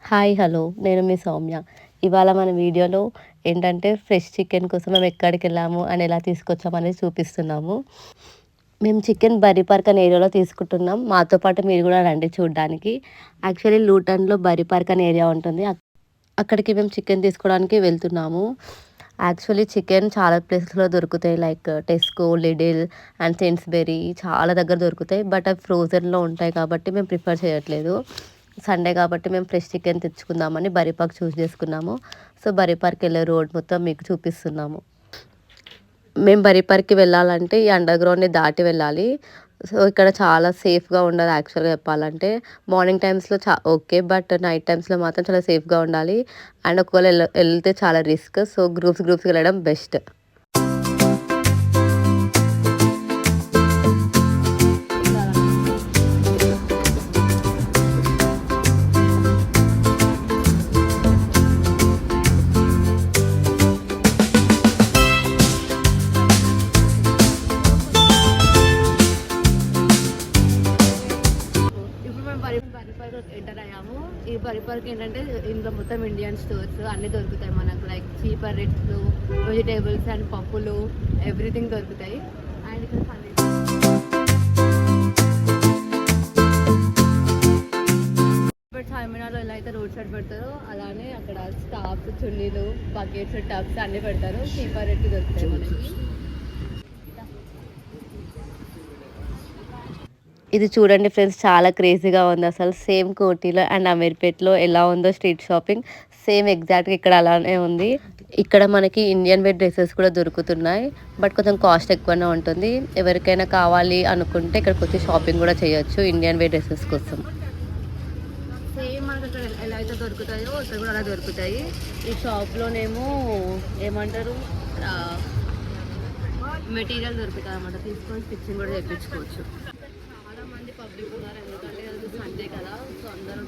Hi hello నేను మీ సౌమ్య. ఇవాళ మన వీడియోలో ఏంటంటే ఫ్రెష్ చికెన్ కోసం మేము ఎక్కడికెళ్ళాము అని ఎలా తీసుకొచ్చామనేది చూపిస్తున్నాము. మేము చికెన్ బర్రీ పార్క్ అనే ఏరియాలో తీసుకుంటున్నాం. మాతో పాటు మీరు కూడా రండి చూడ్డానికి. యాక్చువల్లీ లూటన్‌లో బర్రీ పార్క్ అనే ఏరియా ఉంటుంది. అక్కడికి మేము చికెన్ తీసుకోవడానికి వెళ్తున్నాము. యాక్చువల్లీ చికెన్ చాలా ప్లేసెస్‌లో దొరుకుతాయి. లైక్ టెస్కో, లిడిల్ అండ్ సెయిన్స్‌బెర్రీ చాలా దగ్గర దొరుకుతాయి. బట్ అవి ఫ్రోజన్‌లో ఉంటాయి కాబట్టి మేము ప్రిఫర్ చేయట్లేదు. సండే కాబట్టి మేము ఫ్రెష్ చికెన్ తెచ్చుకుందామని బర్రీ పార్క్ చూస్ చేసుకున్నాము. సో బర్రీ పార్క్ వెళ్ళే రోడ్ మొత్తం మీకు చూపిస్తున్నాము. మేము బర్రీ పార్క్‌కి వెళ్ళాలంటే ఈ అండర్ గ్రౌండ్‌ని దాటి వెళ్ళాలి. సో ఇక్కడ చాలా సేఫ్‌గా ఉండదు యాక్చువల్‌గా చెప్పాలంటే. మార్నింగ్ టైమ్స్‌లో ఓకే. బట్ నైట్ టైమ్స్‌లో మాత్రం చాలా సేఫ్‌గా ఉండాలి. అండ్ ఒకవేళ వెళ్తే చాలా రిస్క్. సో గ్రూప్స్‌గా వెళ్ళడం బెస్ట్. ఇప్పుడు మేము బర్రీ పార్క్ ఎంటర్ అయ్యాము. ఈ బర్రీ పార్క్ ఏంటంటే ఇందులో మొత్తం ఇండియన్ స్టోర్స్ అన్నీ దొరుకుతాయి మనకు. లైక్ చీపర్ రేట్స్‌లో వెజిటేబుల్స్ అండ్ పప్పులు ఎవ్రీథింగ్ దొరుకుతాయి. అండ్ ఇక్కడ చార్మినార్‌లో ఎలా అయితే రోడ్ సైడ్ పెడతారో అలానే అక్కడ స్టాఫ్స్, చున్నీలు, బకెట్స్, టబ్స్ అన్నీ పెడతారు. చీపర్ రేట్‌కి దొరుకుతాయి మనకి. ఇది చూడండి ఫ్రెండ్స్, చాలా క్రేజీగా ఉంది అసలు. సేమ్ కోటిలో అండ్ అమీర్పేట్‌లో ఎలా ఉందో స్ట్రీట్ షాపింగ్, సేమ్ ఎగ్జాక్ట్‌గా ఇక్కడ అలానే ఉంది. ఇక్కడ మనకి ఇండియన్ వేర్ డ్రెసెస్ కూడా దొరుకుతున్నాయి. బట్ కొంచెం కాస్ట్ ఎక్కువనే ఉంటుంది. ఎవరికైనా కావాలి అనుకుంటే ఇక్కడికి వచ్చి షాపింగ్ కూడా చేయొచ్చు ఇండియన్ వేర్ డ్రెసెస్ కోసం. సేమ్ మనకి అక్కడ ఎలా అయితే దొరుకుతాయో ఇక్కడ కూడా అలా దొరుకుతాయి. ఈ షాప్‌లోనేమో ఏమంటారు మెటీరియల్ దొరుకుతాయి అన్నమాట. తీసుకొని స్టిచ్చింగ్ కూడా చేయించుకోవచ్చు. చాలా మంది పబ్లిక్ ఉన్నారు ఎందుకంటే అది సండే కదా. సో అందరూ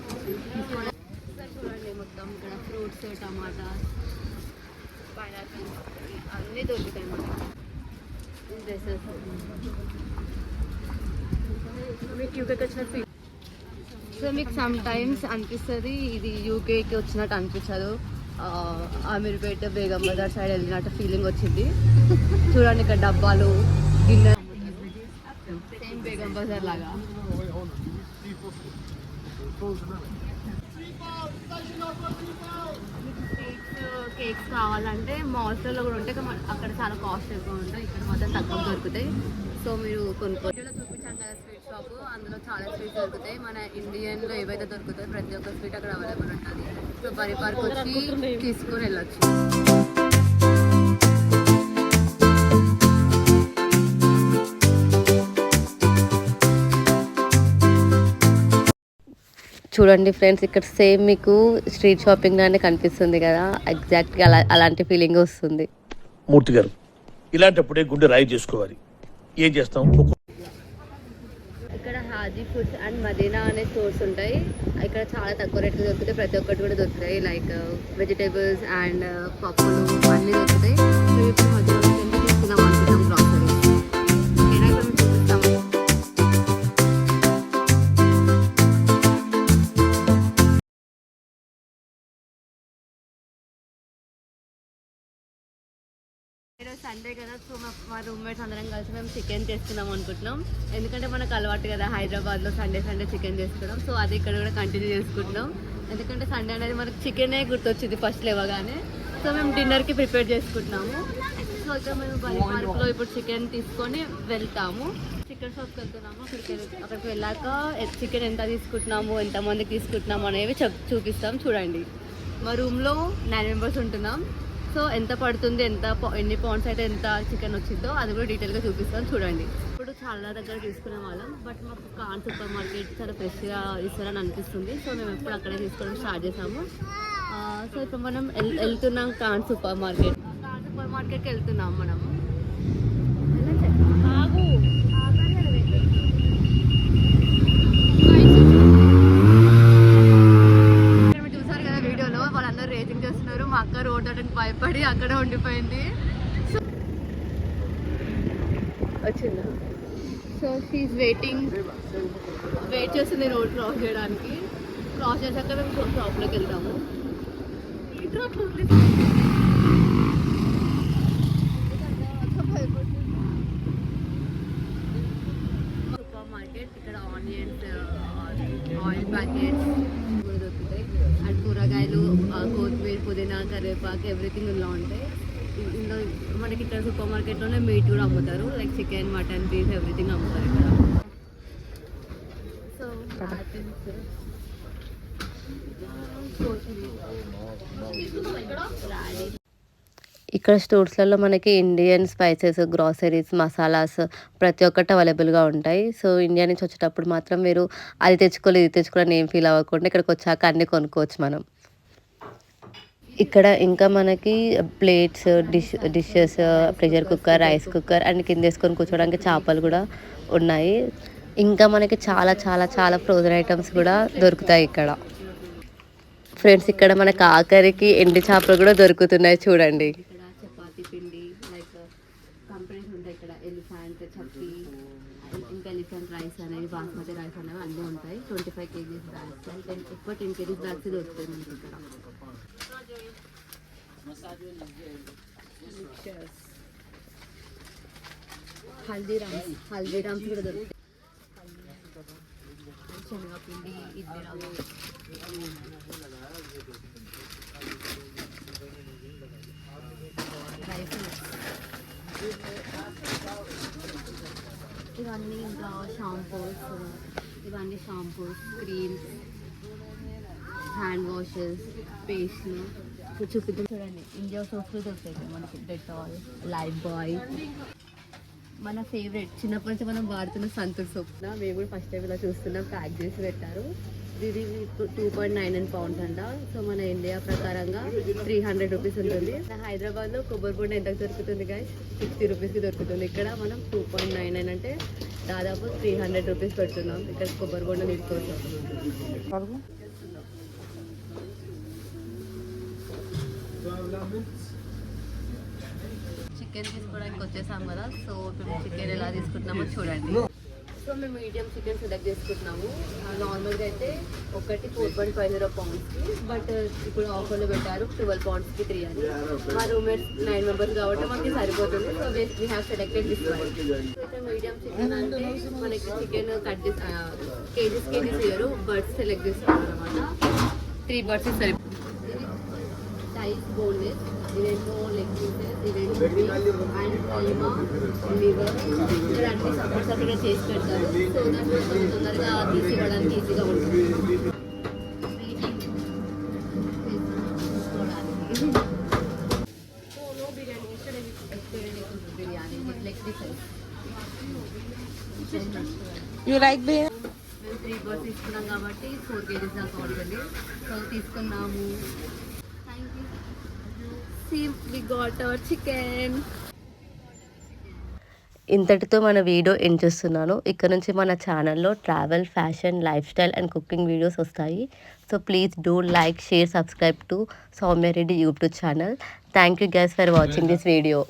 చూడండి మొత్తం ఇక్కడ ఫ్రూట్స్, టమాటా, పైనాపిల్స్ అన్నీ దొరుకుతాయి మనకి. డ్రెస్సెస్ మీకు యూకేకి వచ్చిన ఫీల్. సో మీకు సమ్ టైమ్స్ అనిపిస్తుంది ఇది యూకేకి వచ్చినట్టు అనిపించదు. అమీర్పేట, బేగం బజార్ సైడ్ వెళ్ళినట్టు ఫీలింగ్ వచ్చింది. చూడండి ఇక్కడ డబ్బాలు, గిన్నె, సేమ్ బేగం బజార్ లాగా. కేక్స్ కావాలంటే మాల్స్లో కూడా ఉంటాయి. అక్కడ చాలా కాస్ట్ ఎక్కువ ఉంటాయి. ఇక్కడ మాత్రం తక్కువ దొరుకుతాయి. సో మీరు వీడియోలో చూపించాం కదా స్వీట్ షాప్, అందులో చాలా స్వీట్స్ దొరుకుతాయి. మన ఇండియన్లో ఏవైతే దొరుకుతాయో ప్రతి ఒక్క స్వీట్ అక్కడ అవైలబుల్ ఉంటుంది. సో బర్రీ పార్క్ వచ్చి తీసుకొని వెళ్ళొచ్చు. చూడండి ఫ్రెండ్స్, ఇక్కడ సేమ్ మీకు స్ట్రీట్ షాపింగ్ లానే కనిపిస్తుంది కదా. ఎగ్జాక్ట్గా అలాంటి ఫీలింగ్ వస్తుంది. మూర్తి గారు, ఇలాంటప్పుడే గుండె రాయి చేసుకోవాలి. ఏం చేస్తాం? ఇక్కడ హాజీ ఫుడ్స్ అండ్ మదీనా అనే స్టోర్స్ ఉంటాయి. ఇక్కడ చాలా తక్కువ రేట్కి దొరుకుతాయి. ప్రతి ఒక్కటి కూడా దొరుకుతాయి. లైక్ వెజిటేబుల్స్ అండ్ పప్పులు అన్నీ దొరుకుతాయి. మేము ఇప్పుడు మధ్యలో తీసుకుందాం అనుకుంటాం గ్రాసరీ. ఓకేనా, ఇప్పుడు మేము చూపిస్తాము. ఈరోజు సండే కదా. సో మా రూమ్మేట్స్ అందరం కలిసి మేము చికెన్ చేసుకుందాం అనుకుంటున్నాం. ఎందుకంటే మనకు అలవాటు కదా హైదరాబాద్లో సండే చికెన్ చేసుకోవడం. సో అది ఇక్కడ కూడా కంటిన్యూ చేసుకుంటున్నాం. ఎందుకంటే సండే అనేది మనకు చికెనే గుర్తొచ్చింది ఫస్ట్ లేవగానే. సో మేము డిన్నర్కి ప్రిపేర్ చేసుకుంటున్నాము. సో ఇక్కడ మేము బర్రీ ఇప్పుడు చికెన్ తీసుకొని వెళ్తాము. చికెన్ షాప్కి వెళ్తున్నాము. అక్కడికి వెళ్ళాక చికెన్ ఎంత తీసుకుంటున్నాము, ఎంతమందికి తీసుకుంటున్నాము అనేవి చూపిస్తాం. చూడండి, మా రూమ్లో 9 మెంబర్స్ ఉంటున్నాం. సో ఎంత పడుతుంది, ఎన్ని పౌండ్స్ అయితే ఎంత చికెన్ వచ్చిందో అది కూడా డీటెయిల్గా చూపిస్తాను. చూడండి, ఇప్పుడు చాలా దగ్గర తీసుకునే వాళ్ళం. బట్ మాకు ఖాన్ సూపర్ మార్కెట్ చాలా ఫ్రెష్గా ఇస్తారని అనిపిస్తుంది. సో మేము ఎప్పుడు అక్కడే తీసుకోవడం స్టార్ట్ చేసాము. సో ఇప్పుడు మనం వెళ్తున్నాం ఖాన్ సూపర్ మార్కెట్కి వెళ్తున్నాం మనం. మా అక్క రోడ్ అటెండ్ భయపడి అక్కడే ఉండిపోయింది. వచ్చిందా? సో షీఈ్ వెయిట్ చేస్తుంది రోడ్ క్రాస్ చేయడానికి. క్రాస్ చేశాక మేము షాప్లోకి వెళ్తాము. సూపర్ మార్కెట్, ఇక్కడ ఆనియన్స్, ఆయిల్ ప్యాకెట్స్ కూడా దొరుకుతాయి. అండ్ కూరగాయలు, కొత్తిమీర, పుదీనా, కరివేపాకు ఎవ్రీథింగ్ ఇలా ఉంటాయి. ఇందులో మనకి ఇక్కడ సూపర్ మార్కెట్లోనే మీట్ కూడా అమ్ముతారు, like chicken, mutton, beef everything అమ్ముతారు ఇక్కడ. సో ఇక్కడ స్టోర్స్లలో మనకి ఇండియన్ స్పైసెస్, గ్రాసరీస్, మసాలాస్ ప్రతి ఒక్కటి అవైలబుల్గా ఉంటాయి. సో ఇండియా నుంచి వచ్చేటప్పుడు మాత్రం మీరు అది తెచ్చుకోలేదు ఇది తెచ్చుకోవాలని ఏం ఫీల్ అవ్వకుండా ఇక్కడికి వచ్చాక అన్నీ కొనుక్కోవచ్చు మనం. ఇక్కడ ఇంకా మనకి plates, dishes, pressure cooker, rice cooker and కింద వేసుకొని కూర్చోడానికి చేపలు కూడా ఉన్నాయి. ఇంకా మనకి చాలా చాలా చాలా ఫ్రోజన్ ఐటమ్స్ కూడా దొరుకుతాయి ఇక్కడ. ఫ్రెండ్స్, ఇక్కడ మనకు ఆఖరికి ఎండు చేపలు కూడా దొరుకుతున్నాయి చూడండి. ఇక్కడ చపాతీ పిండి, లైక్ కంపెనీస్ ఉంటాయి ఇక్కడ, ఎలిఫెంట్, చప్పి, ఇంకా ఎలిఫెంట్ రైస్ అనేది, బాస్మతి రైస్ అనేవి అన్నీ ఉంటాయి. 25 kgs బ్యాగ్స్, ఎక్కువ 10 kgs బ్యాగ్స్ దొరుకుతాయి మనకి ఇక్కడ. హల్దీరామ్స్ కూడా దొరుకుతాయి. శనగపిండి, ఇడ్లీ రవ్వ, డ్రై ఫ్రూట్స్, ఇవన్నీ ఇంకా షాంపూస్, క్రీమ్స్, హ్యాండ్ వాషెస్, పేస్ట్లు చూపిద్దాం. చూడండి, ఇండియా సోప్స్ దొరుకుతాయి మనకి, డెటాల్, లైఫ్ బాయ్, మన ఫేవరెట్ చిన్నప్పటి నుంచి మనం వాడుతున్న సంతూర్ సోప్. మేము కూడా ఫస్ట్ టైం ఇలా చూస్తున్నాం, ప్యాక్ చేసి పెట్టారు. ఇది 2.99 pounds అంట. సో మన ఇండియా ప్రకారంగా 300 రూపీస్ ఉంటుంది. హైదరాబాద్లో కొబ్బరి బొండ ఎంత దొరుకుతుంది గాయస్? 60 రూపీస్కి దొరుకుతుంది. ఇక్కడ మనం 2.99 అంటే దాదాపు 300 రూపీస్ పెడుతున్నాం. ఇక్కడ కొబ్బరి బొండ తీసుకోవచ్చు. చికెన్ తీసుకోవడానికి వచ్చేసాం కదా. సో ఇప్పుడు చికెన్ ఎలా తీసుకుంటున్నామో చూడండి. సో మేము మీడియం చికెన్ సెలెక్ట్ చేసుకుంటున్నాము. నార్మల్గా అయితే ఒకటి 4.50 poundsకి, బట్ ఇప్పుడు ఆఫర్లో పెట్టారు 12 poundsకి 3 అని. మా రూమ్మేట్స్ 9 members కాబట్టి మనకి సరిపోతుంది. So we have selected this one. So ఇక్కడ మీడియం చికెన్ అంటే మనకి చికెన్ కట్ చేసి కేజీస్ ఇయ్యరు, బర్డ్స్ సెలెక్ట్ చేసుకోవాలి అనమాట. 3 birds సరిపోతుంది. రైస్ బోన్లెస్, ఇదేంటో లెగ్ పీసెస్, ఇదేంటో అండ్ కైమా, లివర్, ఇక్కడ అన్ని సపరేట్గా చేసి పెడతారు. సో దాంట్లో తొందరగా తీసి ఇవ్వడానికి ఈజీగా ఉంటుంది. Biryani leg pieces. You like beer? మేము 3 birds తీసుకున్నాం కాబట్టి 4 kgs దాకా ఉంటుంది. సో తీసుకున్నాము. We got our chicken. ఇంతటితో మన వీడియో ఎండ్ చేస్తున్నాను. ఇక్కడ నుంచి మన ఛానల్లో travel, fashion, lifestyle and cooking videos వస్తాయి. So please do like, share, subscribe to Soumya Reddy YouTube channel. Thank you guys for watching this video.